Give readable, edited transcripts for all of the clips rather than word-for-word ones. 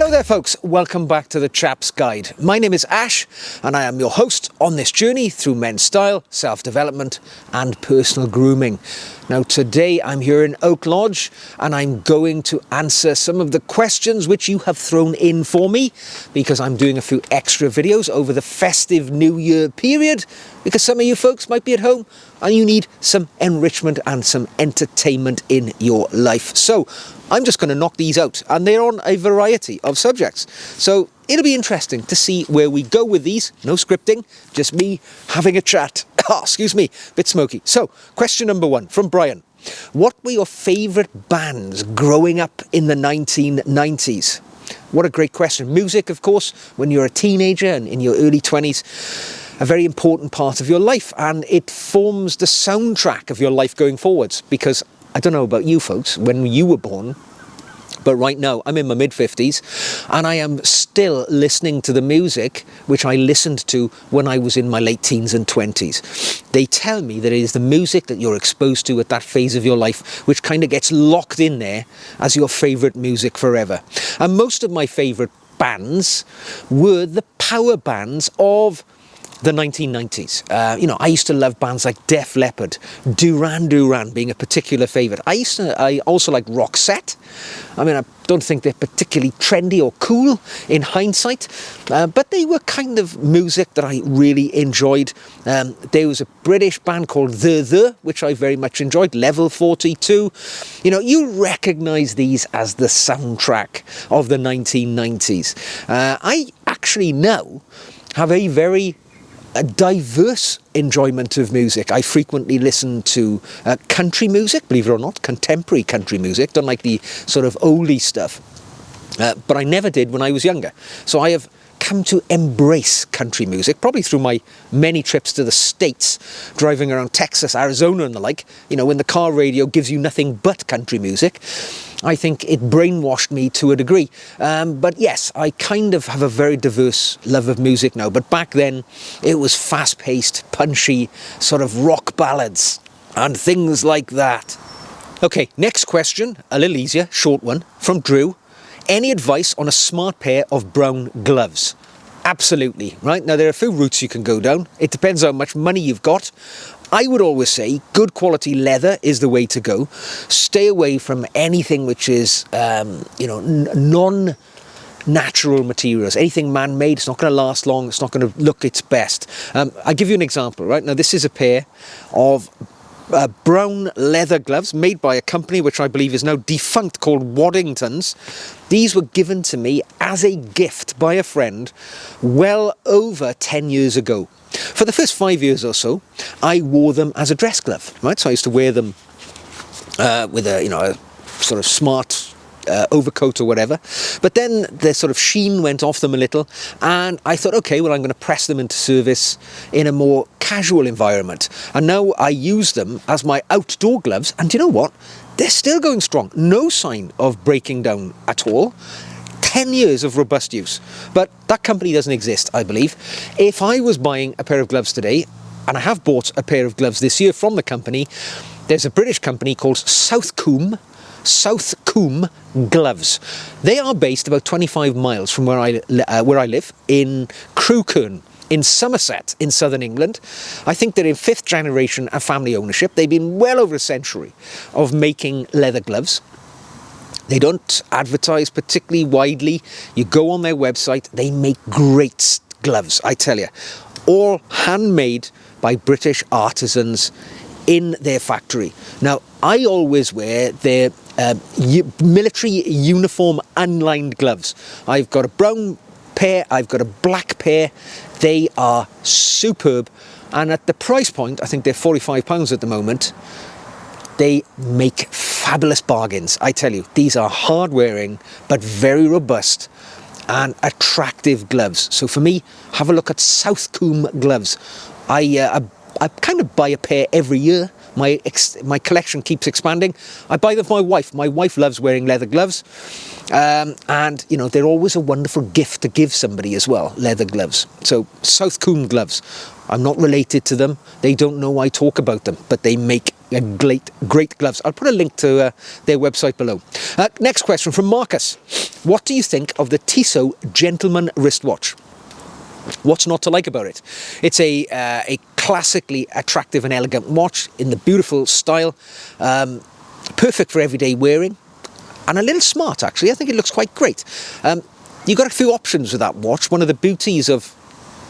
Hello there folks, welcome back to the Chap's Guide. My name is Ash and I am your host on this journey through men's style, self-development and personal grooming. Now today I'm here in Oak Lodge and I'm going to answer some of the questions which you have thrown in for me because I'm doing a few extra videos over the festive New Year period because some of you folks might be at home and you need some enrichment and some entertainment in your life. So I'm just going to knock these out and they're on a variety of subjects. So it'll be interesting to see where we go with these. No scripting, just me having a chat. Excuse me, bit smoky. So question number one from Brian. What were your favourite bands growing up in the 1990s? What a great question. Music, of course, when you're a teenager and in your early 20s, a very important part of your life, and it forms the soundtrack of your life going forwards. Because I don't know about you folks, when you were born, but right now I'm in my mid-50s and I am still listening to the music which I listened to when I was in my late teens and 20s. They tell me that it is the music that you're exposed to at that phase of your life which kind of gets locked in there as your favourite music forever. And most of my favourite bands were the power bands of the 1990s. I used to love bands like Def Leppard, Duran Duran being a particular favourite. I also like Roxette. I mean, I don't think they're particularly trendy or cool in hindsight, but they were kind of music that I really enjoyed. There was a British band called The, which I very much enjoyed, Level 42. You recognise these as the soundtrack of the 1990s. I actually now have a diverse enjoyment of music. I frequently listen to country music, believe it or not, contemporary country music. Don't like the sort of oldie stuff, but I never did when I was younger. So I have come to embrace country music, probably through my many trips to the States, driving around Texas, Arizona and the like. When the car radio gives you nothing but country music, I think it brainwashed me to a degree. But yes, I kind of have a very diverse love of music now. But back then, it was fast-paced, punchy, sort of rock ballads and things like that. Okay, next question, a little easier, short one, from Drew. Any advice on a smart pair of brown gloves? Absolutely, right? Now, there are a few routes you can go down. It depends how much money you've got. I would always say good quality leather is the way to go. Stay away from anything which is, non-natural materials. Anything man-made, it's not going to last long. It's not going to look its best. I'll give you an example, right? Now, this is a pair of brown leather gloves made by a company which I believe is now defunct called Waddington's. These were given to me as a gift by a friend well over 10 years ago. For the first 5 years or so, I wore them as a dress glove, right? So I used to wear them with a sort of smart overcoat or whatever. But then the sort of sheen went off them a little, and I thought, okay, well, I'm going to press them into service in a more casual environment. And now I use them as my outdoor gloves, and do you know what? They're still going strong. No sign of breaking down at all. 10 years of robust use. But that company doesn't exist, I believe. If I was buying a pair of gloves today, and I have bought a pair of gloves this year from the company, there's a British company called Southcombe Gloves. They are based about 25 miles from where I live in Crewkerne in Somerset in southern England. I think they're in 5th generation of family ownership. They've been well over a century of making leather gloves. They don't advertise particularly widely. You go on their website, they make great gloves, I tell you. All handmade by British artisans in their factory. Now, I always wear their military uniform unlined gloves. I've got a brown pair, I've got a black pair. They are superb. And at the price point, I think they're £45 at the moment, they make fabulous bargains. I tell you, these are hard wearing, but very robust and attractive gloves. So for me, have a look at Southcombe Gloves. I I kind of buy a pair every year. My collection keeps expanding. I buy them for my wife. My wife loves wearing leather gloves. And, you know, they're always a wonderful gift to give somebody as well, leather gloves. So, South Coombe gloves. I'm not related to them. They don't know I talk about them, but they make great gloves. I'll put a link to their website below. Next question from Marcus. What do you think of the Tissot Gentleman wristwatch? What's not to like about it? It's a classically attractive and elegant watch in the beautiful style, perfect for everyday wearing, and a little smart actually. I think it looks quite great. You've got a few options with that watch. One of the beauties of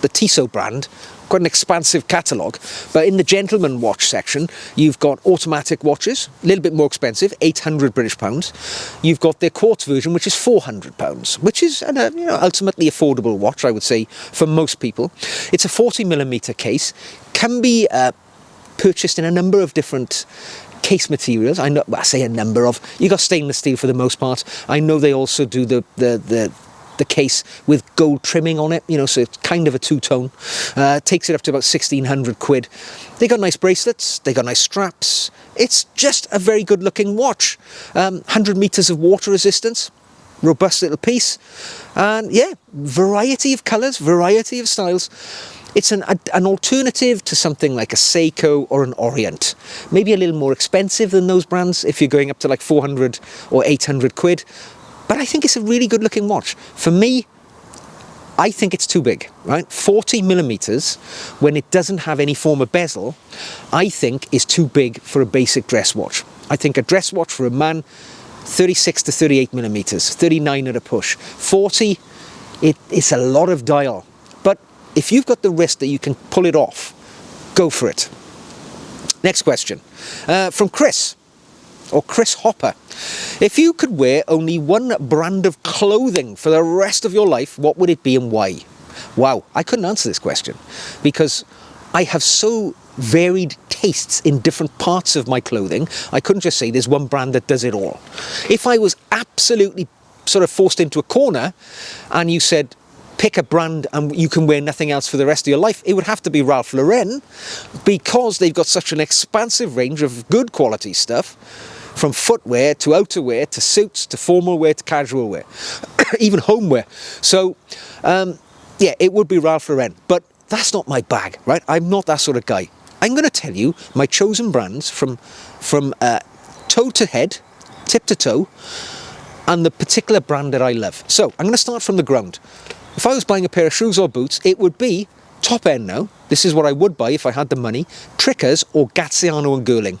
the Tissot brand, quite an expansive catalogue, but in the gentleman watch section you've got automatic watches, a little bit more expensive, £800. You've got their quartz version, which is £400, which is ultimately affordable watch, I would say, for most people. It's a 40mm case, can be purchased in a number of different case materials. I say a number of. You got stainless steel for the most part. I know they also do the case with gold trimming on it, you know, so it's kind of a two-tone. Takes it up to about £1,600. They got nice bracelets, they got nice straps. It's just a very good looking watch. 100 meters of water resistance, robust little piece, and yeah, variety of colors, variety of styles. It's an alternative to something like a Seiko or an Orient. Maybe a little more expensive than those brands if you're going up to like 400 or 800 quid. But I think it's a really good looking watch. For me, I think it's too big, right? 40mm, when it doesn't have any form of bezel, I think is too big for a basic dress watch. I think a dress watch for a man, 36 to 38mm, 39 at a push. 40, it's a lot of dial. But if you've got the wrist that you can pull it off, go for it. Next question, from Chris. Or Chris Hopper. If you could wear only one brand of clothing for the rest of your life, what would it be and why? Wow, I couldn't answer this question because I have so varied tastes in different parts of my clothing. I couldn't just say there's one brand that does it all. If I was absolutely sort of forced into a corner and you said, pick a brand and you can wear nothing else for the rest of your life, it would have to be Ralph Lauren, because they've got such an expansive range of good quality stuff, from footwear to outerwear to suits to formal wear to casual wear, even homeware. So yeah, it would be Ralph Lauren, but that's not my bag, right? I'm not that sort of guy. I'm going to tell you my chosen brands from toe to head, tip to toe, and the particular brand that I love. So I'm going to start from the ground. If I was buying a pair of shoes or boots, it would be top end now. This is what I would buy if I had the money. Trickers or Gaziano and Girling.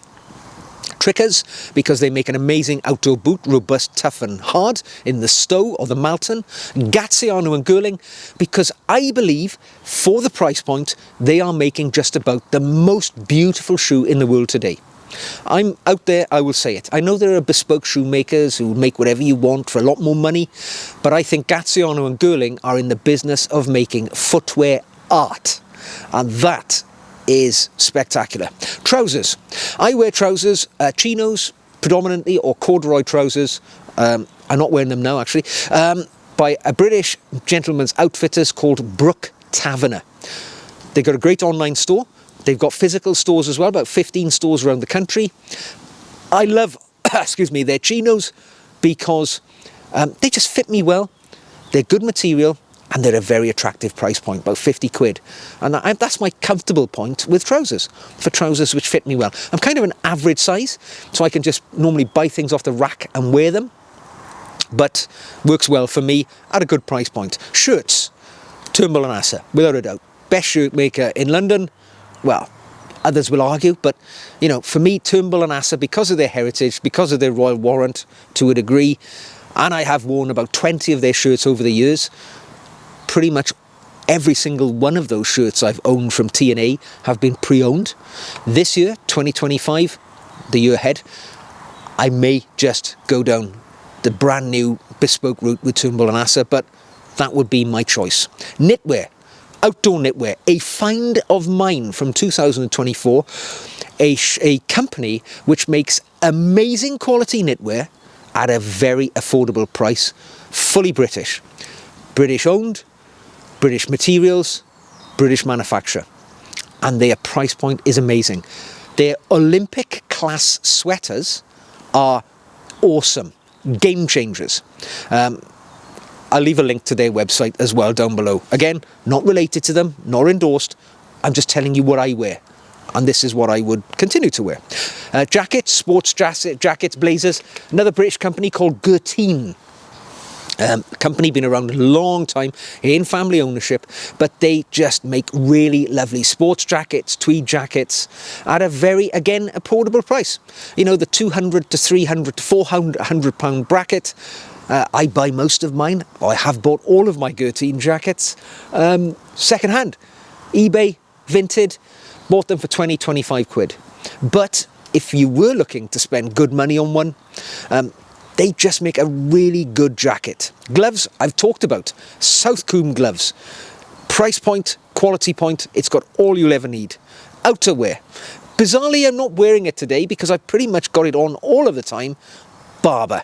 Trickers, because they make an amazing outdoor boot, robust, tough and hard in the Stow or the Malton. Gaziano and Girling, because I believe for the price point, they are making just about the most beautiful shoe in the world today. I'm out there, I will say it. I know there are bespoke shoemakers who make whatever you want for a lot more money, but I think Gaziano and Girling are in the business of making footwear art. And that is spectacular. Trousers. I wear trousers, chinos predominantly, or corduroy trousers. I'm not wearing them now actually. By a British gentleman's outfitters called Brook Taverner. They've got a great online store. They've got physical stores as well, about 15 stores around the country. I love, excuse me, their chinos because they just fit me well. They're good material. And they're a very attractive price point, about 50 quid. And that's my comfortable point with trousers, for trousers which fit me well. I'm kind of an average size, so I can just normally buy things off the rack and wear them. But works well for me at a good price point. Shirts, Turnbull and Asser, without a doubt. Best shirt maker in London. Well, others will argue, but you know, for me, Turnbull and Asser, because of their heritage, because of their royal warrant to a degree, and I have worn about 20 of their shirts over the years. Pretty much every single one of those shirts I've owned from T&A have been pre-owned. This year, 2025, the year ahead, I may just go down the brand new bespoke route with Turnbull and Asser, but that would be my choice. Knitwear, outdoor knitwear, a find of mine from 2024, a company which makes amazing quality knitwear at a very affordable price, fully British. British owned, British materials, British manufacturer. and their price point is amazing. Their Olympic class sweaters are awesome, game changers. I'll leave a link to their website as well down below. Again, not related to them, nor endorsed. I'm just telling you what I wear. And this is what I would continue to wear. Jackets, sports jackets, blazers. Another British company called Gertin. Company been around a long time, in family ownership, but they just make really lovely sports jackets, tweed jackets, at a very, again, affordable price. You know, the 200 to 300 to 400 pound bracket. I buy most of mine. I have bought all of my Gertin jackets second hand, eBay, Vinted. Bought them for 20-25 quid. But if you were looking to spend good money on one, they just make a really good jacket. Gloves, I've talked about. South Coombe gloves. Price point, quality point, it's got all you'll ever need. Outerwear. Bizarrely, I'm not wearing it today because I've pretty much got it on all of the time. Barber.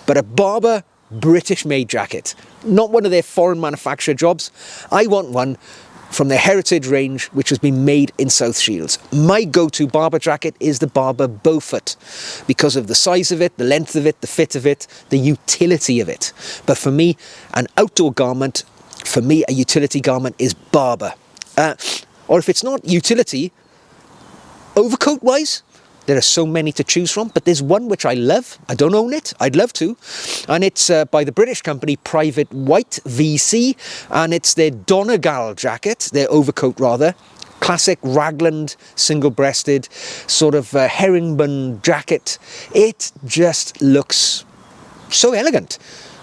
But a Barber British-made jacket. Not one of their foreign manufacturer jobs. I want one from their heritage range, which has been made in South Shields. My go-to Barber jacket is the Barber Beaufort, because of the size of it, the length of it, the fit of it, the utility of it. But for me, an outdoor garment, for me, a utility garment is Barber. Or if it's not utility, overcoat-wise, there are so many to choose from, but there's one which I love. I don't own it. I'd love to. And it's by the British company Private White VC, and it's their Donegal jacket, their overcoat rather. Classic raglan, single-breasted, sort of herringbone jacket. It just looks so elegant.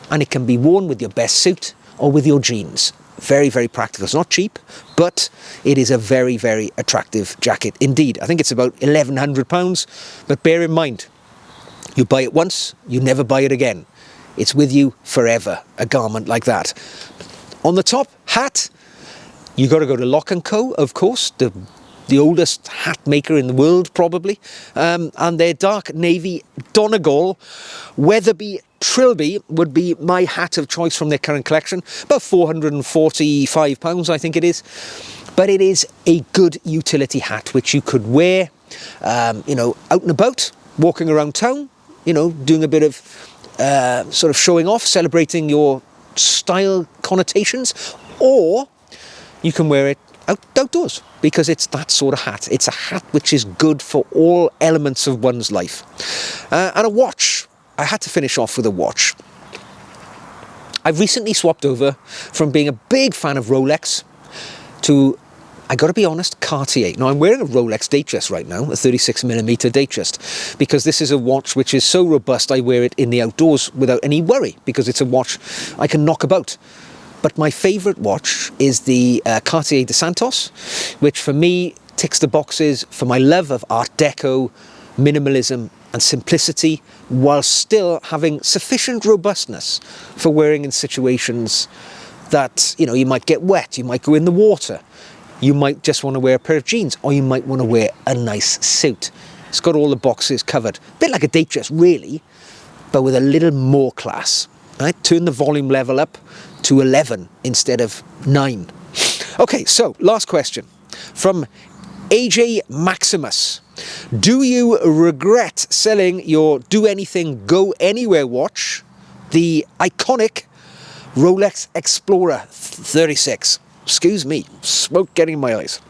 And it can be worn with your best suit or with your jeans. Very, very practical. It's not cheap, but it is a very, very attractive jacket indeed. I think it's about £1,100, but bear in mind, you buy it once, you never buy it again. It's with you forever, a garment like that. On the top, hat. You got to go to Lock & Co, of course, the oldest hat maker in the world, probably. And their dark navy Donegal Weatherby Trilby would be my hat of choice from their current collection. About £445, I think it is. But it is a good utility hat, which you could wear, you know, out and about, walking around town, you know, doing a bit of sort of showing off, celebrating your style connotations, or you can wear it outdoors, because it's that sort of hat. It's a hat which is good for all elements of one's life. And a watch. I had to finish off with a watch. I've recently swapped over from being a big fan of Rolex to, I got to be honest, Cartier. Now, I'm wearing a Rolex Datejust right now, a 36mm Datejust, because this is a watch which is so robust I wear it in the outdoors without any worry, because it's a watch I can knock about. But my favourite watch is the Cartier de Santos, which for me ticks the boxes for my love of Art Deco, minimalism and simplicity, while still having sufficient robustness for wearing in situations that, you know, you might get wet, you might go in the water, you might just want to wear a pair of jeans, or you might want to wear a nice suit. It's got all the boxes covered. A bit like a Datejust, really, but with a little more class. Right? Turn the volume level up to 11 instead of 9. Okay, so last question from AJ Maximus. Do you regret selling your Do Anything Go Anywhere watch, the iconic Rolex Explorer 36? Excuse me, smoke getting in my eyes.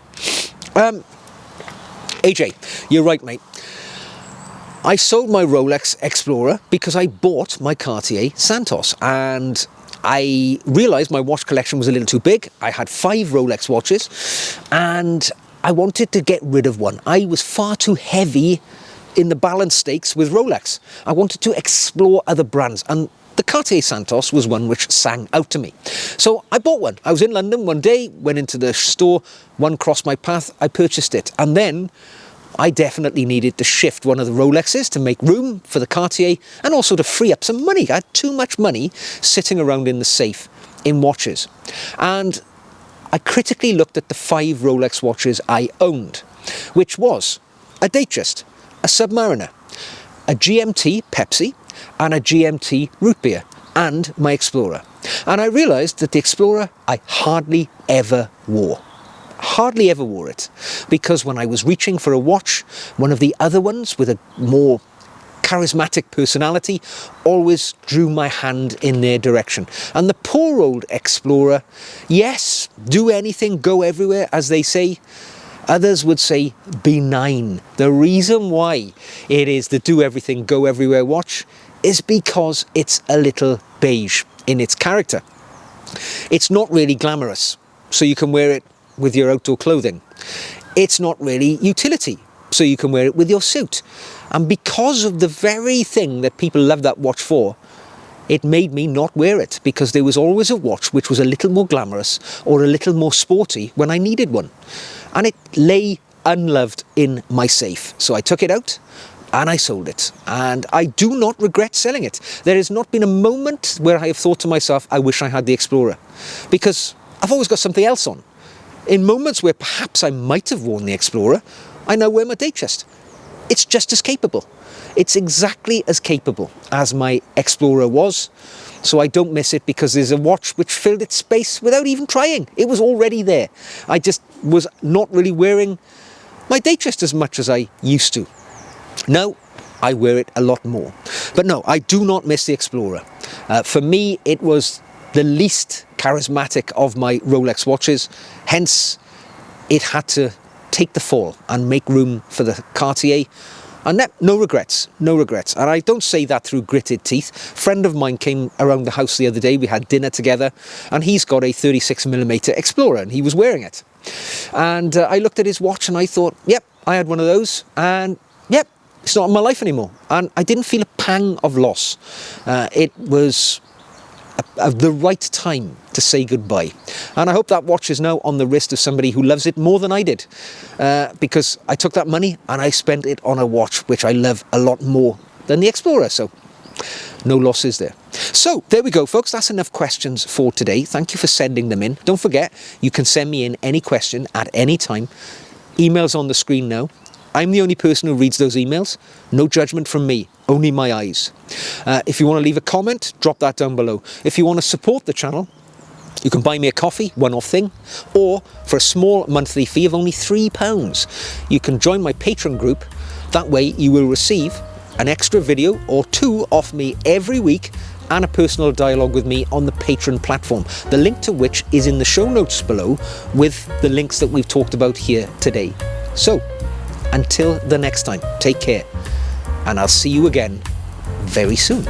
AJ, you're right, mate. I sold my Rolex Explorer because I bought my Cartier Santos, and I realised my watch collection was a little too big. I had 5 Rolex watches, and I wanted to get rid of one. I was far too heavy in the balance stakes with Rolex. I wanted to explore other brands, and the Cartier Santos was one which sang out to me. So I bought one. I was in London one day, went into the store, one crossed my path, I purchased it. And then I definitely needed to shift one of the Rolexes to make room for the Cartier, and also to free up some money. I had too much money sitting around in the safe in watches. And I critically looked at the 5 Rolex watches I owned, which was a Datejust, a Submariner, a GMT Pepsi, and a GMT Root Beer, and my Explorer. And I realised that the Explorer I hardly ever wore. hardly ever wore it, because when I was reaching for a watch, one of the other ones with a more charismatic personality always drew my hand in their direction. And the poor old Explorer, yes, do anything, go everywhere, as they say. Others would say benign. The reason why it is the do everything, go everywhere watch is because it's a little beige in its character. It's not really glamorous, so you can wear it with your outdoor clothing. It's not really utility, so you can wear it with your suit. And because of the very thing that people love that watch for, it made me not wear it, because there was always a watch which was a little more glamorous or a little more sporty when I needed one. And it lay unloved in my safe. So I took it out and I sold it. And I do not regret selling it. There has not been a moment where I have thought to myself, I wish I had the Explorer, because I've always got something else on. In moments where perhaps I might have worn the Explorer, I now wear my Datejust. It's just as capable. It's exactly as capable as my Explorer was. So I don't miss it, because there's a watch which filled its space without even trying. It was already there. I just was not really wearing my Datejust as much as I used to. Now, I wear it a lot more. But no, I do not miss the Explorer. For me, it was the least charismatic of my Rolex watches. Hence, it had to take the fall and make room for the Cartier. And no regrets, no regrets. And I don't say that through gritted teeth. A friend of mine came around the house the other day, we had dinner together, and he's got a 36mm Explorer, and he was wearing it. And I looked at his watch and I thought, yep, I had one of those, and yep, it's not in my life anymore. And I didn't feel a pang of loss. It was the right time to say goodbye. And I hope that watch is now on the wrist of somebody who loves it more than I did, because I took that money and I spent it on a watch which I love a lot more than the Explorer. So no losses there. So there we go, folks. That's enough questions for today. Thank you for sending them in. Don't forget, you can send me in any question at any time. Email's on the screen now. I'm the only person who reads those emails. No judgment from me, only my eyes. If you want to leave a comment, drop that down below. If you want to support the channel, you can buy me a coffee, one-off thing, or for a small monthly fee of only £3, you can join my Patreon group. That way you will receive an extra video or two off me every week, and a personal dialogue with me on the Patreon platform, the link to which is in the show notes below with the links that we've talked about here today. So, until the next time, take care, and I'll see you again very soon.